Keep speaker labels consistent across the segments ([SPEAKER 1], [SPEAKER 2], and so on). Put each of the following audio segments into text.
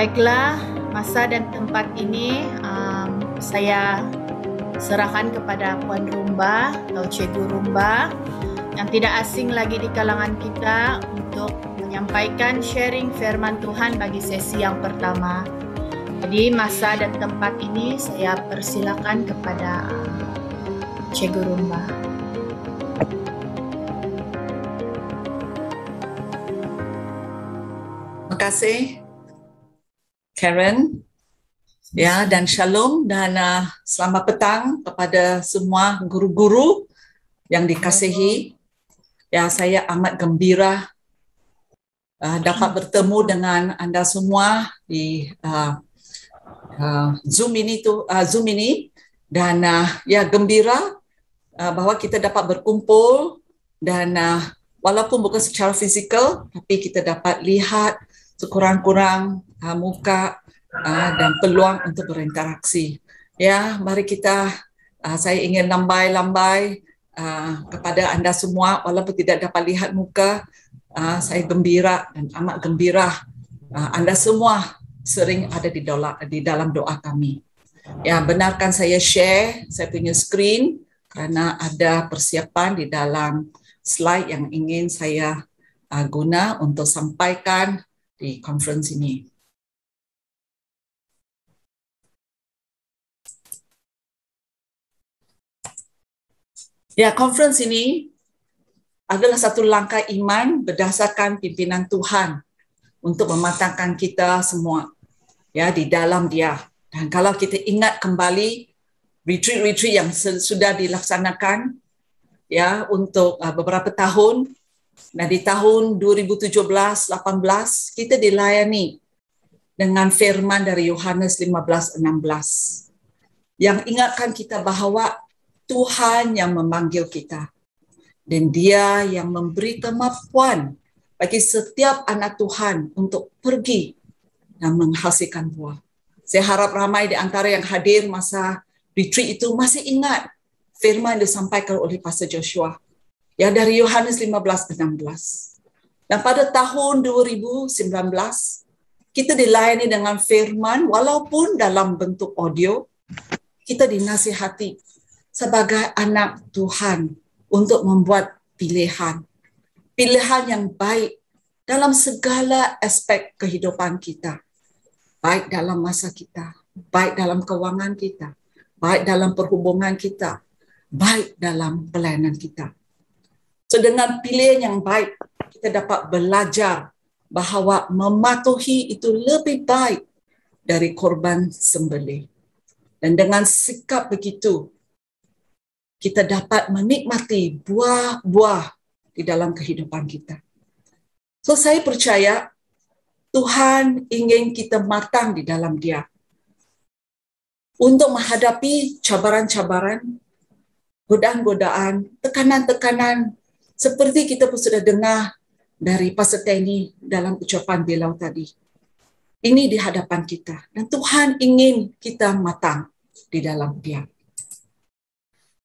[SPEAKER 1] Baiklah, masa dan tempat ini saya serahkan kepada Puan Rumba atau Cikgu Rumba yang tidak asing lagi di kalangan kita untuk menyampaikan sharing firman Tuhan bagi sesi yang pertama. Jadi masa dan tempat ini saya persilakan kepada Cikgu Rumba.
[SPEAKER 2] Terima kasih Karen, ya, dan shalom dan selamat petang kepada semua guru-guru yang dikasihi. Ya, saya amat gembira dapat bertemu dengan anda semua di Zoom ini dan ya gembira bahwa kita dapat berkumpul dan walaupun bukan secara fizikal tapi kita dapat lihat sekurang-kurang muka dan peluang untuk berinteraksi. Ya, mari kita, saya ingin lambai-lambai kepada anda semua, walaupun tidak dapat lihat muka, saya gembira dan amat gembira anda semua sering ada di dalam doa kami. Ya, benarkan saya share saya punya screen kerana ada persiapan di dalam slide yang ingin saya guna untuk sampaikan di conference ini. Ya, conference ini adalah satu langkah iman berdasarkan pimpinan Tuhan untuk mematangkan kita semua ya di dalam Dia. Dan kalau kita ingat kembali retreat-retreat yang sudah dilaksanakan ya untuk beberapa tahun. Nah, di tahun 2017-18 kita dilayani dengan firman dari Yohanes 15:16 yang ingatkan kita bahawa Tuhan yang memanggil kita dan Dia yang memberi kemampuan bagi setiap anak Tuhan untuk pergi dan menghasilkan buah. Saya harap ramai di antara yang hadir masa retreat itu masih ingat firman yang disampaikan oleh Pastor Joshua. Ya, dari Yohanes 15:16. Dan pada tahun 2019, kita dilayani dengan firman walaupun dalam bentuk audio, kita dinasihati sebagai anak Tuhan untuk membuat pilihan. Pilihan yang baik dalam segala aspek kehidupan kita. Baik dalam masa kita, baik dalam keuangan kita, baik dalam perhubungan kita, baik dalam pelayanan kita. So, dengan pilihan yang baik, kita dapat belajar bahawa mematuhi itu lebih baik dari korban sembelih. Dan dengan sikap begitu, kita dapat menikmati buah-buah di dalam kehidupan kita. So, saya percaya Tuhan ingin kita matang di dalam Dia untuk menghadapi cabaran-cabaran, godaan-godaan, tekanan-tekanan, seperti kita pun sudah dengar dari Pastor Tenny dalam ucapan beliau tadi. Ini di hadapan kita. Dan Tuhan ingin kita matang di dalam Dia.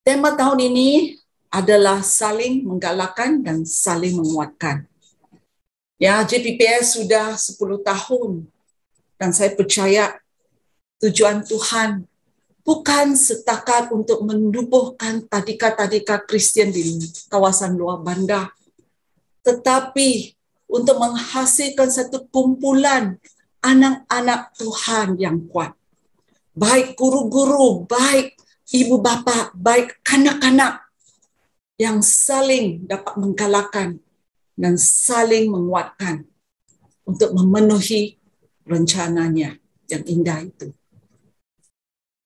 [SPEAKER 2] Tema tahun ini adalah saling menggalakkan dan saling menguatkan. Ya, JPPS sudah 10 tahun. Dan saya percaya tujuan Tuhan bukan setakat untuk menubuhkan tadika-tadika Kristian di kawasan luar bandar, tetapi untuk menghasilkan satu kumpulan anak-anak Tuhan yang kuat. Baik guru-guru, baik ibu bapa, baik kanak-kanak yang saling dapat menggalakkan dan saling menguatkan untuk memenuhi rencananya yang indah itu.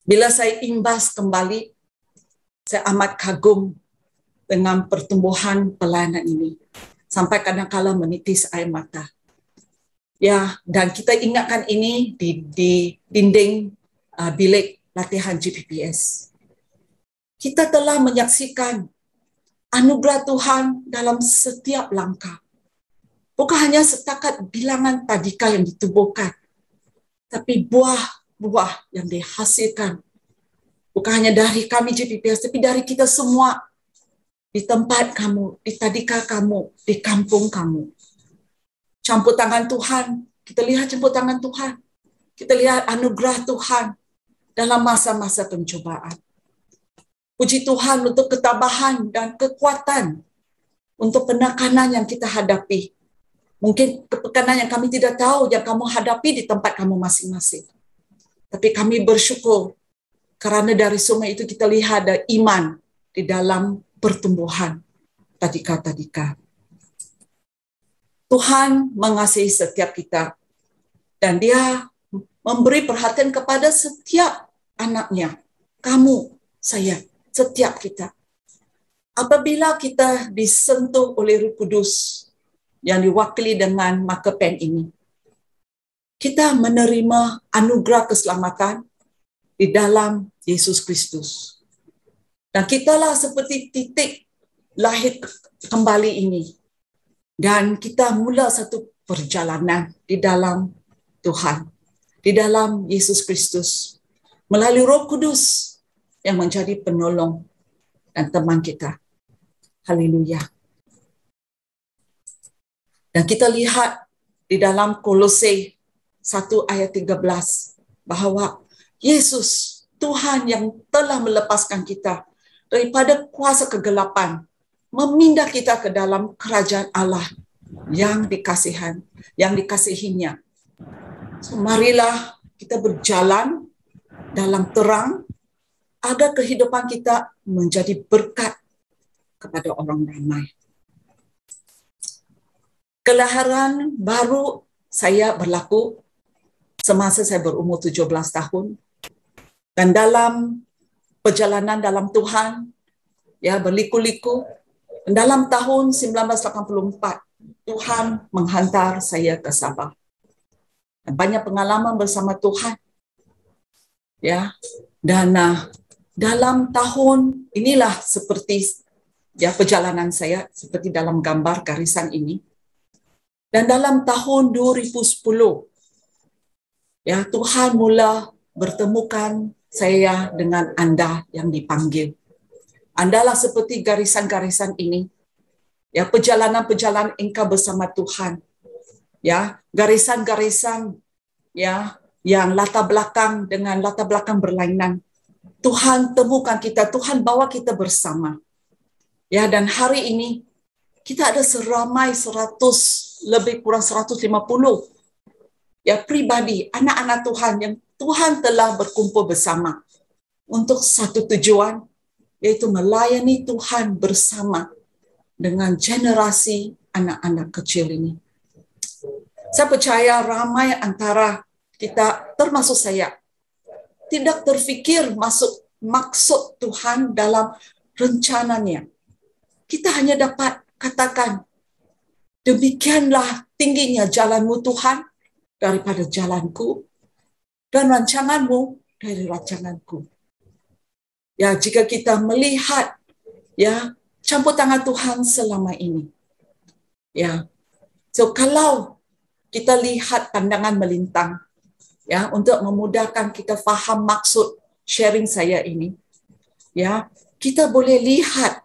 [SPEAKER 2] Bila saya imbas kembali, saya amat kagum dengan pertumbuhan pelayanan ini. Sampai kadang-kala menitis air mata. Ya, dan kita ingatkan ini di dinding bilik latihan GPPS. Kita telah menyaksikan anugerah Tuhan dalam setiap langkah. Bukan hanya setakat bilangan tadika yang ditubuhkan, tapi buah yang dihasilkan. Bukan hanya dari kami JPPS, tapi dari kita semua. Di tempat kamu, di tadika kamu, di kampung kamu. Campur tangan Tuhan, kita lihat campur tangan Tuhan. kita lihat anugerah Tuhan dalam masa-masa pencobaan. Puji Tuhan untuk ketabahan dan kekuatan untuk penekanan yang kita hadapi. Mungkin kepekanan yang kami tidak tahu yang kamu hadapi di tempat kamu masing-masing. Tapi kami bersyukur karena dari semua itu kita lihat ada iman di dalam pertumbuhan tadika-tadika. Tuhan mengasihi setiap kita dan Dia memberi perhatian kepada setiap anaknya. Kamu, saya, setiap kita. Apabila kita disentuh oleh Roh Kudus yang diwakili dengan marker pen ini, kita menerima anugerah keselamatan di dalam Yesus Kristus. Dan kitalah seperti titik lahir kembali ini. Dan kita mula satu perjalanan di dalam Tuhan, di dalam Yesus Kristus, melalui Roh Kudus yang menjadi penolong dan teman kita. Haleluya. Dan kita lihat di dalam Kolose 1 ayat 13 bahwa Yesus, Tuhan yang telah melepaskan kita daripada kuasa kegelapan, memindah kita ke dalam kerajaan Allah yang dikasihinya. So, marilah kita berjalan dalam terang agar kehidupan kita menjadi berkat kepada orang ramai. Kelahiran baru saya berlaku semasa saya berumur 17 tahun. Dan dalam perjalanan dalam Tuhan, ya berliku-liku, dalam tahun 1984, Tuhan menghantar saya ke Sabah. Dan banyak pengalaman bersama Tuhan. Ya, dan dalam tahun inilah seperti ya perjalanan saya seperti dalam gambar garisan ini. Dan dalam tahun 2010, ya Tuhan mula bertemukan saya dengan Anda yang dipanggil. Andalah seperti garisan-garisan ini. Ya, perjalanan-perjalanan engkau bersama Tuhan. Ya, garisan-garisan ya yang latar belakang dengan latar belakang berlainan. Tuhan temukan kita, Tuhan bawa kita bersama. Ya, dan hari ini kita ada seramai 100 lebih kurang 150 ya pribadi, anak-anak Tuhan yang Tuhan telah berkumpul bersama untuk satu tujuan, yaitu melayani Tuhan bersama dengan generasi anak-anak kecil ini. Saya percaya ramai antara kita, termasuk saya, tidak terfikir masuk maksud Tuhan dalam rencananya. Kita hanya dapat katakan, demikianlah tingginya jalanmu Tuhan daripada jalanku, dan rancanganmu dari rancanganku. Ya, jika kita melihat ya campur tangan Tuhan selama ini. Ya. So kalau kita lihat pandangan melintang ya untuk memudahkan kita faham maksud sharing saya ini. Ya, kita boleh lihat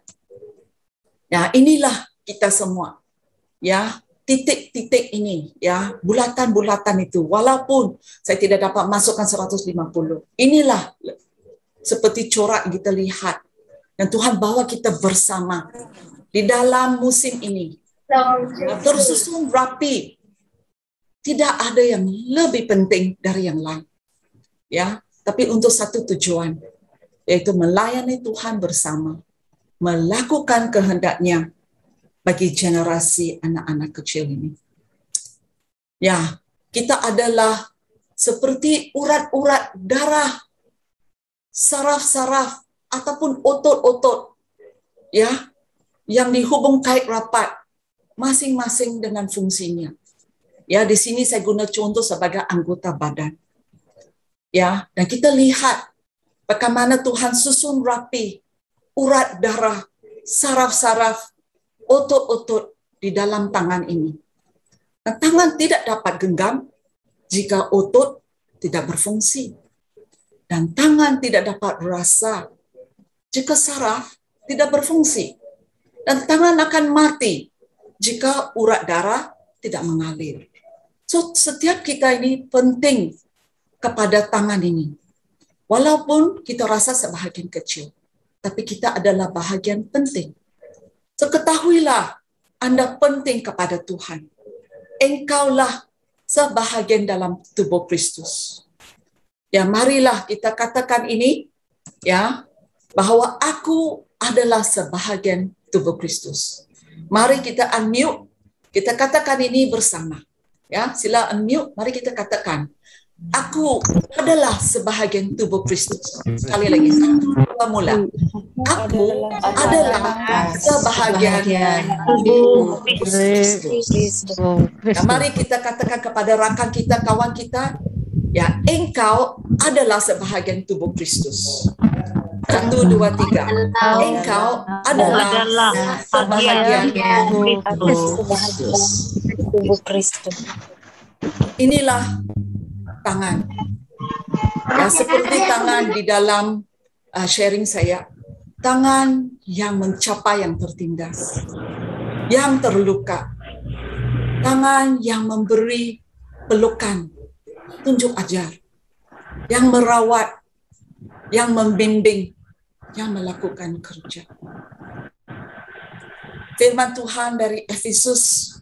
[SPEAKER 2] ya inilah kita semua. Ya, titik-titik ini, ya, bulatan-bulatan itu, walaupun saya tidak dapat masukkan 150, inilah seperti corak kita lihat, dan Tuhan bawa kita bersama di dalam musim ini, ya, tersusun rapi, tidak ada yang lebih penting dari yang lain, ya, tapi untuk satu tujuan, yaitu melayani Tuhan bersama, melakukan kehendaknya, bagi generasi anak-anak kecil ini. Ya, kita adalah seperti urat-urat darah, saraf-saraf, ataupun otot-otot, ya, yang dihubung kait rapat, masing-masing dengan fungsinya. Ya, di sini saya guna contoh sebagai anggota badan. Ya, dan kita lihat bagaimana Tuhan susun rapi urat darah, saraf-saraf, otot-otot di dalam tangan ini. Dan tangan tidak dapat genggam jika otot tidak berfungsi. Dan tangan tidak dapat rasa jika saraf tidak berfungsi. Dan tangan akan mati jika urat darah tidak mengalir. So, setiap kita ini penting kepada tangan ini. Walaupun kita rasa sebahagian kecil, tapi kita adalah bahagian penting. So, ketahuilah Anda penting kepada Tuhan. Engkaulah sebahagian dalam tubuh Kristus. Ya, marilah kita katakan ini, ya, bahwa aku adalah sebahagian tubuh Kristus. Mari kita unmute, kita katakan ini bersama. Ya, sila unmute, mari kita katakan. Aku adalah sebahagian tubuh Kristus. Sekali lagi, satu, mula. Aku adalah sebahagian tubuh Kristus. Nah, mari kita katakan kepada rakan kita, kawan kita, ya, engkau adalah sebahagian tubuh Kristus. 1, 2, 3. Engkau adalah sebahagian tubuh Kristus. Inilah tangan. Ya, seperti tangan di dalam sharing saya, tangan yang mencapai yang tertindas, yang terluka, tangan yang memberi pelukan, tunjuk ajar, yang merawat, yang membimbing, yang melakukan kerja. Firman Tuhan dari Efesus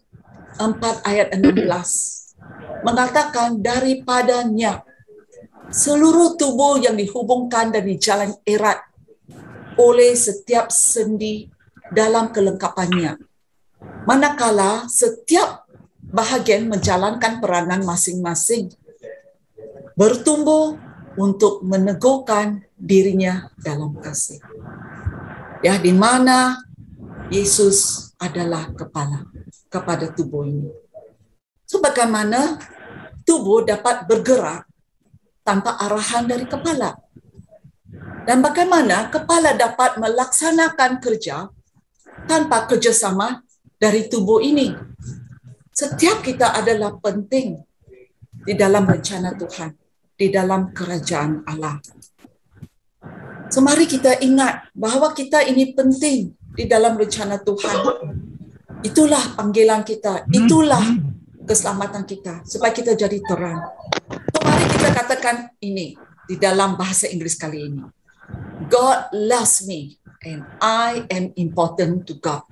[SPEAKER 2] 4 ayat 16 mengatakan daripadanya seluruh tubuh yang dihubungkan dan dijalan erat oleh setiap sendi dalam kelengkapannya. Manakala setiap bahagian menjalankan peranan masing-masing, bertumbuh untuk meneguhkan dirinya dalam kasih. Ya, di mana Yesus adalah kepala kepada tubuh ini. So, bagaimana tubuh dapat bergerak tanpa arahan dari kepala? Dan bagaimana kepala dapat melaksanakan kerja tanpa kerjasama dari tubuh ini? Setiap kita adalah penting di dalam rencana Tuhan, di dalam kerajaan Allah. So, mari kita ingat bahwa kita ini penting di dalam rencana Tuhan. Itulah panggilan kita, itulah keselamatan kita, supaya kita jadi terang. So, mari kita katakan ini di dalam bahasa Inggris kali ini. God loves me and I am important to God.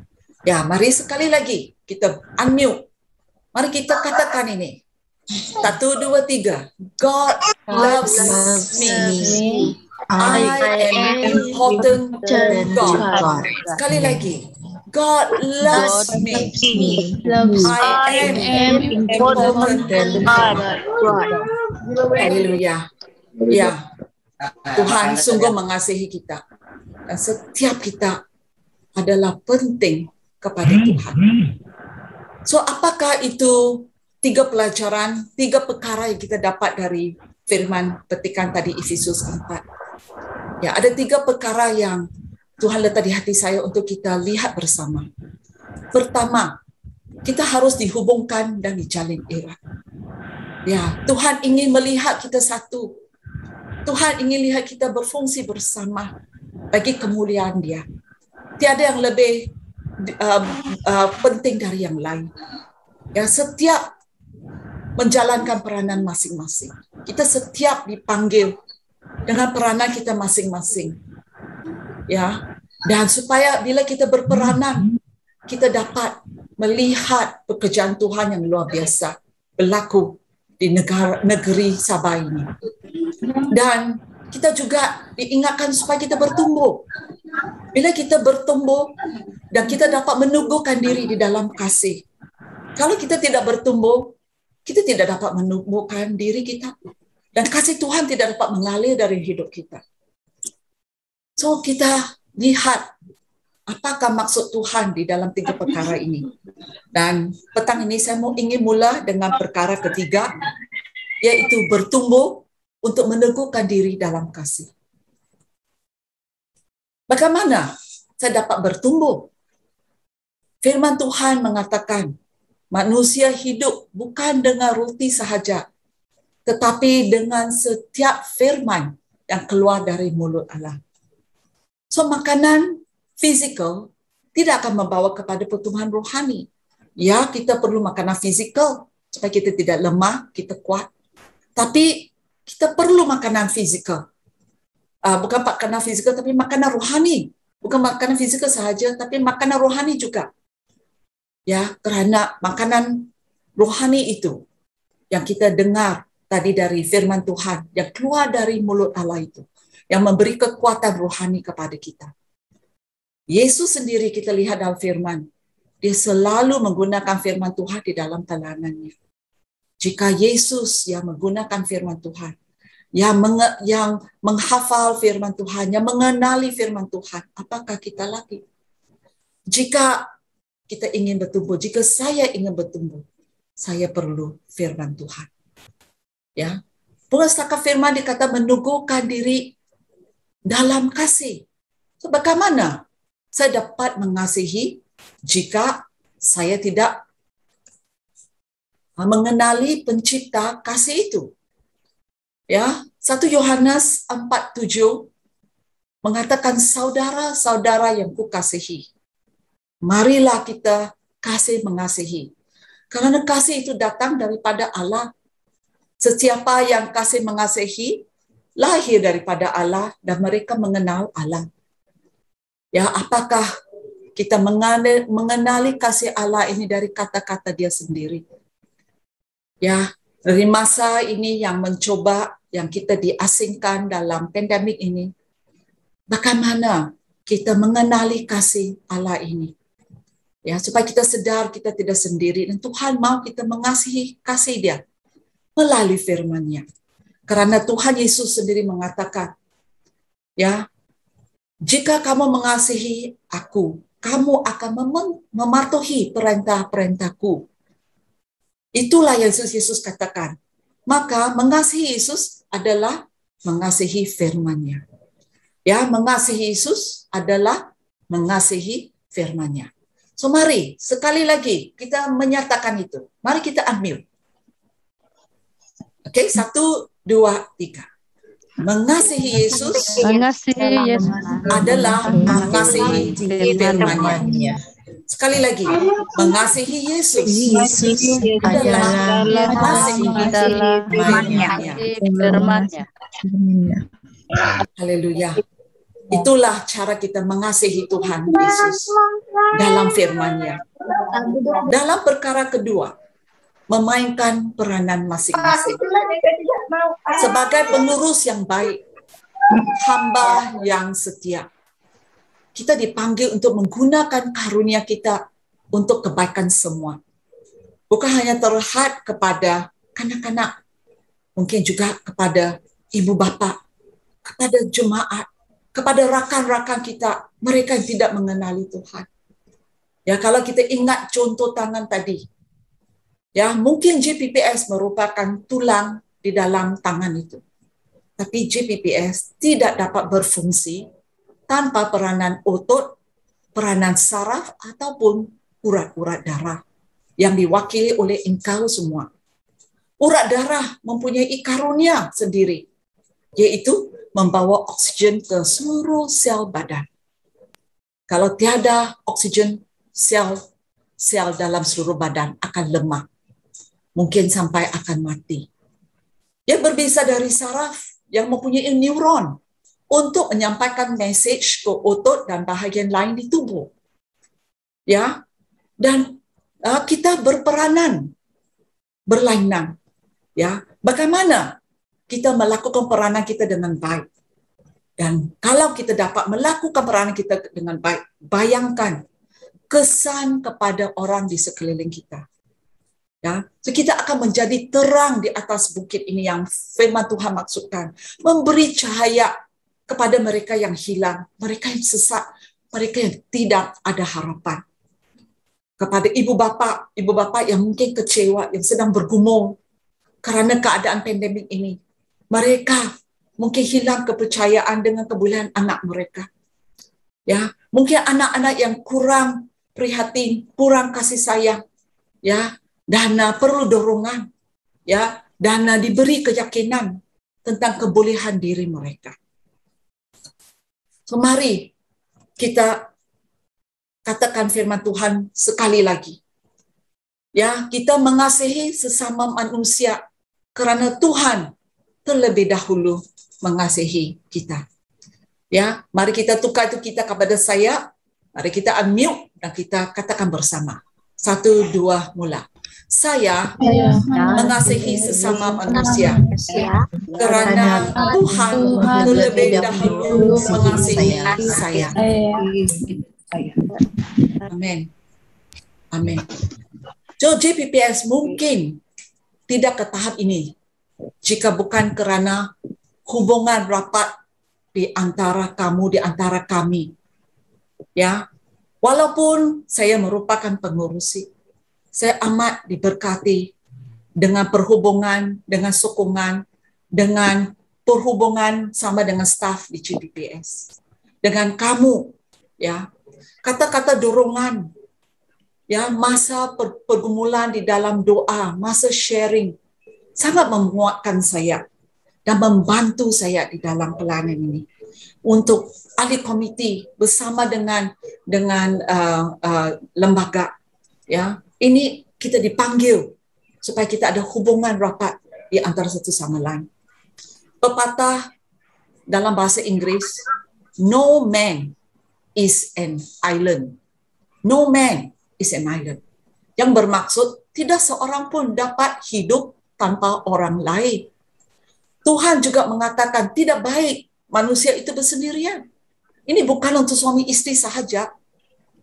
[SPEAKER 2] Ya, mari sekali lagi kita unmute. Mari kita katakan ini. 1, 2, 3. God loves me. I am important to God. Sekali lagi. God loves me. I am important to God. Haleluya. Ya, Tuhan sungguh mengasihi kita. Dan setiap kita adalah penting kepada Tuhan. So, apakah itu 3 pelajaran, 3 perkara yang kita dapat dari firman petikan tadi Efesus 4? Ya, ada 3 perkara yang Tuhan letak di hati saya untuk kita lihat bersama. Pertama, kita harus dihubungkan dan dijalin erat. Ya, Tuhan ingin melihat kita satu. Tuhan ingin lihat kita berfungsi bersama bagi kemuliaan Dia. Tiada yang lebih penting dari yang lain. Ya, setiap menjalankan peranan masing-masing. Kita setiap dipanggil dengan peranan kita masing-masing. Ya, dan supaya bila kita berperanan, kita dapat melihat pekerjaan Tuhan yang luar biasa berlaku di negeri Sabah ini. Dan kita juga diingatkan supaya kita bertumbuh. Bila kita bertumbuh dan kita dapat menumbuhkan diri di dalam kasih. Kalau kita tidak bertumbuh, kita tidak dapat menumbuhkan diri kita. Dan kasih Tuhan tidak dapat mengalir dari hidup kita. So, kita lihat apakah maksud Tuhan di dalam 3 perkara ini. Dan petang ini saya ingin mula dengan perkara ketiga, yaitu bertumbuh untuk meneguhkan diri dalam kasih. Bagaimana saya dapat bertumbuh? Firman Tuhan mengatakan, manusia hidup bukan dengan roti sahaja, tetapi dengan setiap firman yang keluar dari mulut Allah. So, makanan fizikal tidak akan membawa kepada pertumbuhan rohani. Ya, kita perlu makanan fizikal supaya kita tidak lemah, kita kuat. Tapi kita perlu makanan fizikal. Bukan makanan fizikal, tapi makanan rohani. Bukan makanan fizikal sahaja, tapi makanan rohani juga. Ya, kerana makanan rohani itu yang kita dengar tadi dari firman Tuhan, yang keluar dari mulut Allah itu, yang memberi kekuatan rohani kepada kita. Yesus sendiri kita lihat dalam firman, dia selalu menggunakan firman Tuhan di dalam telanannya. Jika Yesus yang menggunakan firman Tuhan, yang menghafal firman Tuhan, yang mengenali firman Tuhan, apakah kita lagi? Jika kita ingin bertumbuh, jika saya ingin bertumbuh, saya perlu firman Tuhan. Ya, bukan setakat firman dikata meneguhkan diri dalam kasih. So, bagaimana saya dapat mengasihi jika saya tidak mengenali pencipta kasih itu? Ya, 1 Yohanes 4:7 mengatakan, saudara-saudara yang kukasihi, marilah kita kasih mengasihi. Karena kasih itu datang daripada Allah. Sesiapa yang kasih mengasihi, lahir daripada Allah dan mereka mengenal Allah. Ya, apakah kita mengenali kasih Allah ini dari kata-kata dia sendiri? Ya, dari masa ini yang mencoba, yang kita diasingkan dalam pandemik ini, bagaimana kita mengenali kasih Allah ini? Ya, supaya kita sedar kita tidak sendiri dan Tuhan mau kita mengasihi kasih dia melalui firman-Nya. Karena Tuhan Yesus sendiri mengatakan, ya, jika kamu mengasihi aku, kamu akan mematuhi perintah-perintahku. Itulah yang Yesus katakan. Maka mengasihi Yesus adalah mengasihi firman-Nya. Ya, mengasihi Yesus adalah mengasihi firman-Nya. So mari sekali lagi kita menyatakan itu. Mari kita unmute. Oke, 1, 2, 3. Mengasihi Yesus adalah mengasihi firman-Nya. Sekali lagi, mengasihi Yesus adalah mengasihi firman-Nya. Haleluya. Itulah cara kita mengasihi Tuhan Yesus dalam firman-Nya. Dalam perkara kedua, memainkan peranan masing-masing. Sebagai pengurus yang baik, hamba yang setia, kita dipanggil untuk menggunakan karunia kita untuk kebaikan semua. Bukan hanya terhad kepada kanak-kanak, mungkin juga kepada ibu bapa, kepada jemaat, kepada rakan-rakan kita, mereka yang tidak mengenali Tuhan. Ya, kalau kita ingat contoh tangan tadi, ya, mungkin JPPS merupakan tulang di dalam tangan itu. Tapi JPPS tidak dapat berfungsi tanpa peranan otot, peranan saraf, ataupun urat-urat darah yang diwakili oleh engkau semua. Urat darah mempunyai karunia sendiri, yaitu membawa oksigen ke seluruh sel badan. Kalau tiada oksigen, sel dalam seluruh badan akan lemah. Mungkin sampai akan mati. Yang berbeza dari saraf yang mempunyai neuron untuk menyampaikan message ke otot dan bahagian lain di tubuh. Ya, dan kita berperanan, berlainan. Ya, bagaimana kita melakukan peranan kita dengan baik? Dan kalau kita dapat melakukan peranan kita dengan baik, bayangkan kesan kepada orang di sekeliling kita. Ya, so kita akan menjadi terang di atas bukit ini yang firman Tuhan maksudkan. Memberi cahaya kepada mereka yang hilang, mereka yang sesat, mereka yang tidak ada harapan. Kepada ibu bapa yang mungkin kecewa, yang sedang bergumul karena keadaan pandemik ini. Mereka mungkin hilang kepercayaan dengan kebolehan anak mereka. Ya, mungkin anak-anak yang kurang prihatin, kurang kasih sayang. Ya, dan perlu dorongan, ya, dan diberi keyakinan tentang kebolehan diri mereka. So, mari kita katakan firman Tuhan sekali lagi. Ya, kita mengasihi sesama manusia kerana Tuhan terlebih dahulu mengasihi kita. Ya, mari kita tukar itu kita kepada saya. Mari kita unmute dan kita katakan bersama. 1, 2, mula. Saya mengasihi sesama manusia kerana Tuhan terlebih dahulu mengasihi saya. Amin. Amin. So JPPS mungkin tidak ke tahap ini jika bukan kerana hubungan rapat di antara kamu, di antara kami. Ya, walaupun saya merupakan pengurusi, saya amat diberkati dengan perhubungan, dengan sokongan, dengan perhubungan sama dengan staf di GPPS. Dengan kamu, ya, kata-kata dorongan, ya, masa pergumulan di dalam doa, masa sharing, sangat menguatkan saya dan membantu saya di dalam pelayanan ini. Untuk ahli komiti bersama dengan lembaga, ya, ini kita dipanggil supaya kita ada hubungan rapat di antara satu sama lain. Pepatah dalam bahasa Inggeris, no man is an island. No man is an island. Yang bermaksud tidak seorang pun dapat hidup tanpa orang lain. Tuhan juga mengatakan tidak baik manusia itu bersendirian. Ini bukan untuk suami istri sahaja,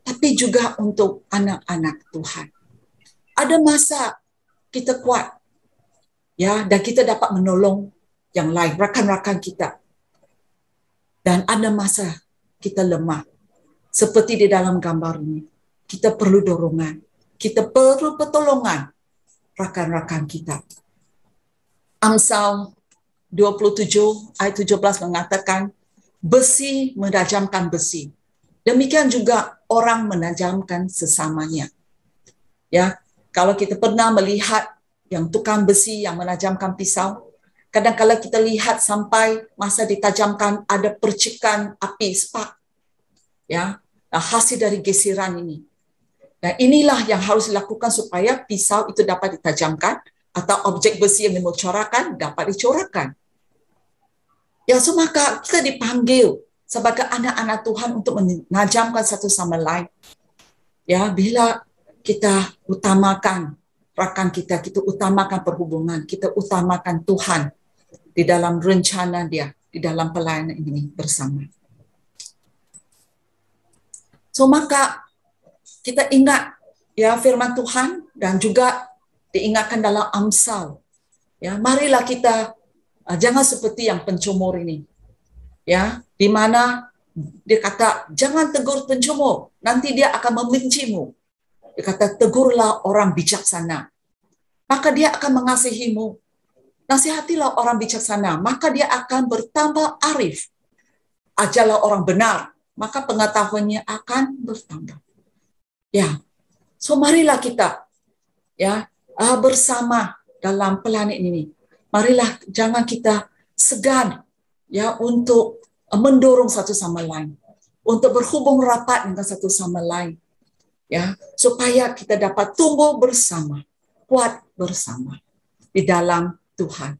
[SPEAKER 2] tapi juga untuk anak-anak Tuhan. Ada masa kita kuat, ya, dan kita dapat menolong yang lain, rakan-rakan kita. Dan ada masa kita lemah. Seperti di dalam gambar ini, kita perlu dorongan, kita perlu pertolongan rakan-rakan kita. Amsal 27 ayat 17 mengatakan, besi menajamkan besi. Demikian juga orang menajamkan sesamanya. Ya, kalau kita pernah melihat yang tukang besi yang menajamkan pisau, kadang-kadang kita lihat sampai masa ditajamkan ada percikan api spark. Ya, hasil dari gesiran ini. Dan inilah yang harus dilakukan supaya pisau itu dapat ditajamkan atau objek besi yang dicorakan dapat dicorakan. Ya, so maka kita dipanggil sebagai anak-anak Tuhan untuk menajamkan satu sama lain. Ya, bila kita utamakan rakan kita, kita utamakan perhubungan, kita utamakan Tuhan di dalam rencana Dia, di dalam pelayanan ini bersama. So maka kita ingat, ya, firman Tuhan dan juga diingatkan dalam Amsal. Ya, marilah kita jangan seperti yang pencemur ini, ya, di mana dia kata jangan tegur pencemur, nanti dia akan membencimu. Dia kata tegurlah orang bijaksana, maka dia akan mengasihimu. Nasihatilah orang bijaksana, maka dia akan bertambah arif. Ajarlah orang benar, maka pengetahuannya akan bertambah. Ya, so marilah kita, ya, bersama dalam pelayanan ini. Marilah jangan kita segan, ya, untuk mendorong satu sama lain, untuk berhubung rapat dengan satu sama lain, ya, supaya kita dapat tumbuh bersama, kuat bersama di dalam Tuhan.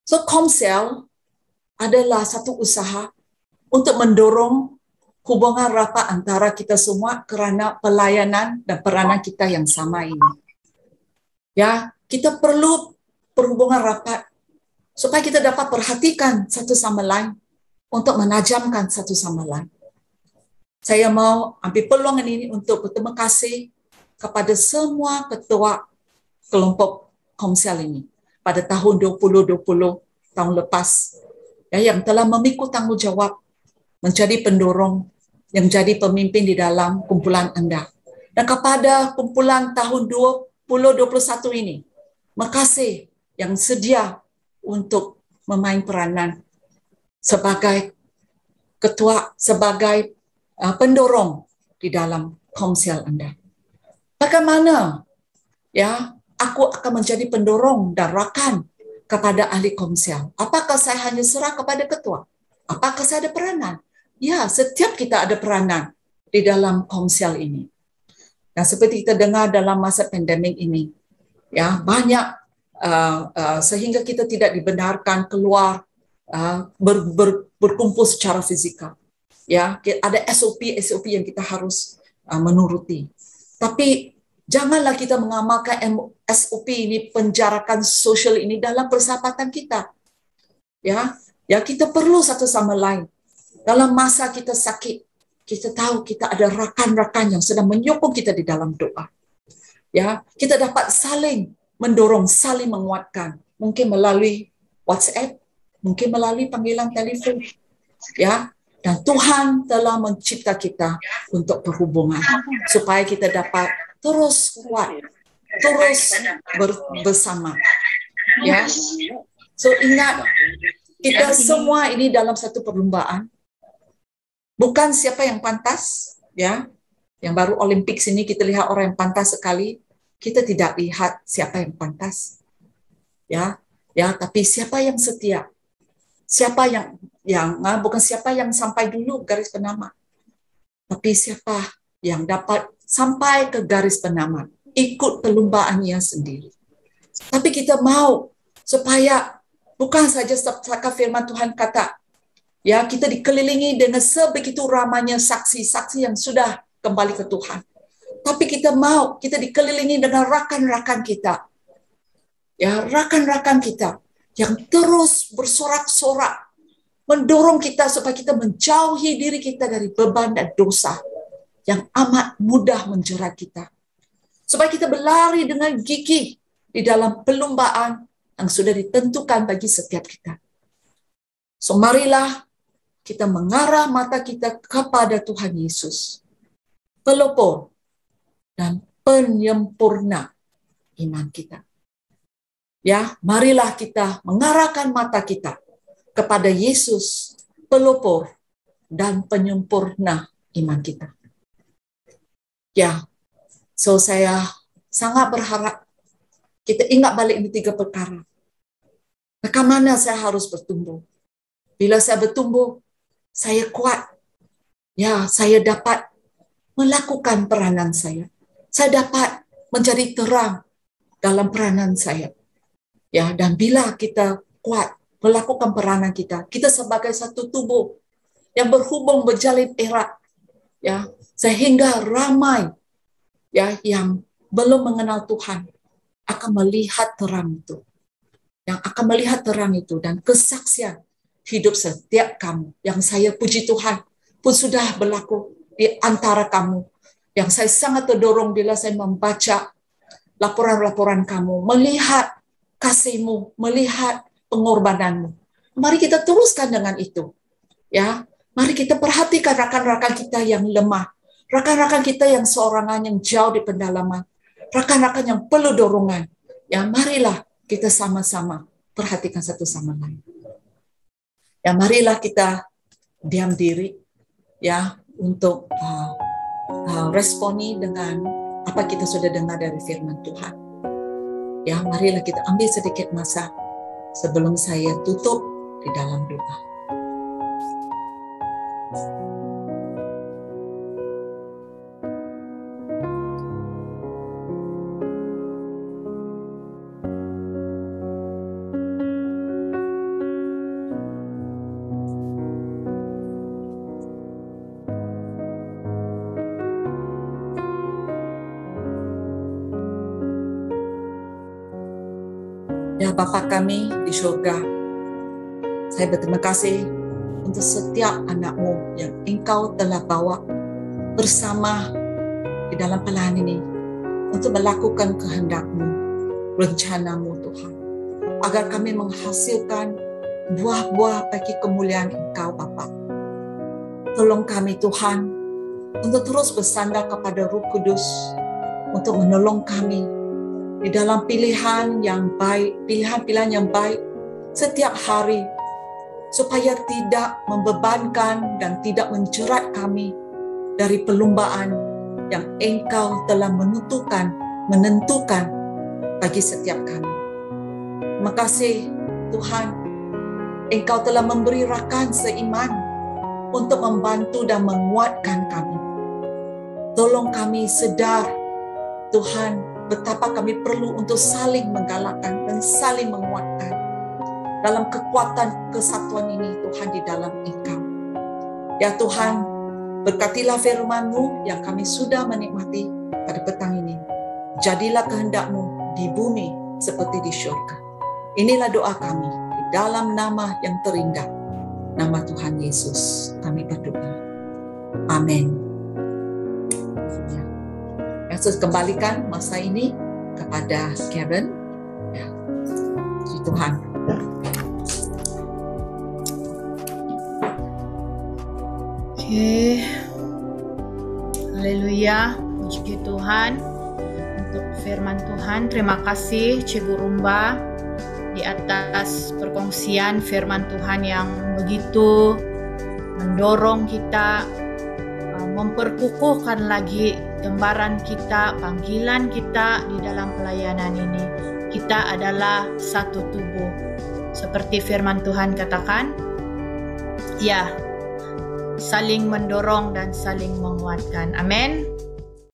[SPEAKER 2] So Komsel adalah satu usaha untuk mendorong hubungan rapat antara kita semua kerana pelayanan dan peranan kita yang sama ini. Ya, kita perlu perhubungan rapat supaya kita dapat perhatikan satu sama lain untuk menajamkan satu sama lain. Saya mau ambil peluang ini untuk berterima kasih kepada semua ketua kelompok Komsel ini pada tahun 2020, tahun lepas, ya, yang telah memikul tanggungjawab menjadi pendorong, yang jadi pemimpin di dalam kumpulan anda. Dan kepada kumpulan tahun 2021 ini, makasih yang sedia untuk memain peranan sebagai ketua, sebagai pendorong di dalam Komsel anda. Bagaimana, ya, aku akan menjadi pendorong dan rakan kepada ahli Komsel? Apakah saya hanya serah kepada ketua? Apakah saya ada peranan? Ya, setiap kita ada peranan di dalam Komsel ini. Dan seperti kita dengar dalam masa pandemik ini, ya, banyak sehingga kita tidak dibenarkan keluar berkumpul secara fizikal. Ya, ada SOP yang kita harus menuruti. Tapi janganlah kita mengamalkan SOP ini, penjarakan sosial ini dalam persahabatan kita. Ya, kita perlu satu sama lain. Dalam masa kita sakit, kita tahu kita ada rakan-rakan yang sedang menyokong kita di dalam doa. Ya, kita dapat saling mendorong, saling menguatkan. Mungkin melalui WhatsApp, mungkin melalui panggilan telefon. Ya, dan Tuhan telah mencipta kita untuk berhubungan supaya kita dapat terus kuat, terus bersama. Ya, so ingat, kita semua ini dalam satu perlombaan. Bukan siapa yang pantas, ya. Yang baru Olimpik sini kita lihat orang yang pantas sekali. Kita tidak lihat siapa yang pantas, ya, tapi siapa yang setia, siapa yang bukan siapa yang sampai dulu garis penamat, tapi siapa yang dapat sampai ke garis penamat, ikut perlombaannya sendiri. Tapi kita mau supaya bukan saja seperti firman Tuhan kata, ya, kita dikelilingi dengan sebegitu ramainya saksi-saksi yang sudah kembali ke Tuhan. Tapi kita mau, kita dikelilingi dengan rakan-rakan kita. Ya, rakan-rakan kita yang terus bersorak-sorak, mendorong kita supaya kita menjauhi diri kita dari beban dan dosa yang amat mudah menjerat kita. Supaya kita berlari dengan gigih di dalam perlombaan yang sudah ditentukan bagi setiap kita. So, marilah kita mengarah mata kita kepada Tuhan Yesus, pelopor dan penyempurna iman kita. Ya, marilah kita mengarahkan mata kita kepada Yesus, pelopor dan penyempurna iman kita. Ya, so saya sangat berharap kita ingat balik ini 3 perkara. Bagaimana saya harus bertumbuh? Bila saya bertumbuh, saya kuat. Ya, saya dapat melakukan peranan saya. Saya dapat menjadi terang dalam peranan saya. Ya, dan bila kita kuat melakukan peranan kita, kita sebagai satu tubuh yang berhubung berjalin erat, ya, sehingga ramai ya yang belum mengenal Tuhan akan melihat terang itu. Yang akan melihat terang itu dan kesaksian hidup setiap kamu yang saya puji Tuhan pun sudah berlaku di antara kamu. Yang saya sangat terdorong bila saya membaca laporan-laporan kamu, melihat kasihmu, melihat pengorbananmu. Mari kita teruskan dengan itu. Ya, mari kita perhatikan rakan-rakan kita yang lemah, rakan-rakan kita yang seorangan yang jauh di pendalaman, rakan-rakan yang perlu dorongan. Ya, marilah kita sama-sama perhatikan satu sama lain. Ya, marilah kita diam diri ya untuk responi dengan apa kita sudah dengar dari firman Tuhan. Ya, marilah kita ambil sedikit masa sebelum saya tutup di dalam doa. Ya Bapa kami di surga, saya berterima kasih untuk setiap anak-Mu yang Engkau telah bawa bersama di dalam pelayanan ini untuk melakukan kehendak-Mu, rencana-Mu Tuhan, agar kami menghasilkan buah-buah bagi kemuliaan Engkau Bapa. Tolong kami Tuhan untuk terus bersandar kepada Roh Kudus untuk menolong kami di dalam pilihan yang baik, pilihan-pilihan yang baik setiap hari, supaya tidak membebankan dan tidak menjerat kami dari perlombaan yang Engkau telah menentukan bagi setiap kami. Terima kasih Tuhan, Engkau telah memberi rakan seiman untuk membantu dan menguatkan kami. Tolong kami sedar Tuhan, betapa kami perlu untuk saling menggalakkan dan saling menguatkan dalam kekuatan kesatuan ini, Tuhan, di dalam Engkau. Ya Tuhan, berkatilah firman-Mu yang kami sudah menikmati pada petang ini. Jadilah kehendak-Mu di bumi seperti di surga. Inilah doa kami di dalam nama yang terindah, nama Tuhan Yesus. Kami berdoa. Amin. Yesus kembalikan masa ini kepada Karen. Ya. Puji Tuhan.
[SPEAKER 1] Oke. Haleluya. Puji Tuhan untuk firman Tuhan. Terima kasih Cikgu Rumba di atas perkongsian firman Tuhan yang begitu mendorong kita, memperkukuhkan lagi gambaran kita, panggilan kita di dalam pelayanan ini. Kita adalah satu tubuh. Seperti firman Tuhan katakan, ya, saling mendorong dan saling menguatkan. Amin.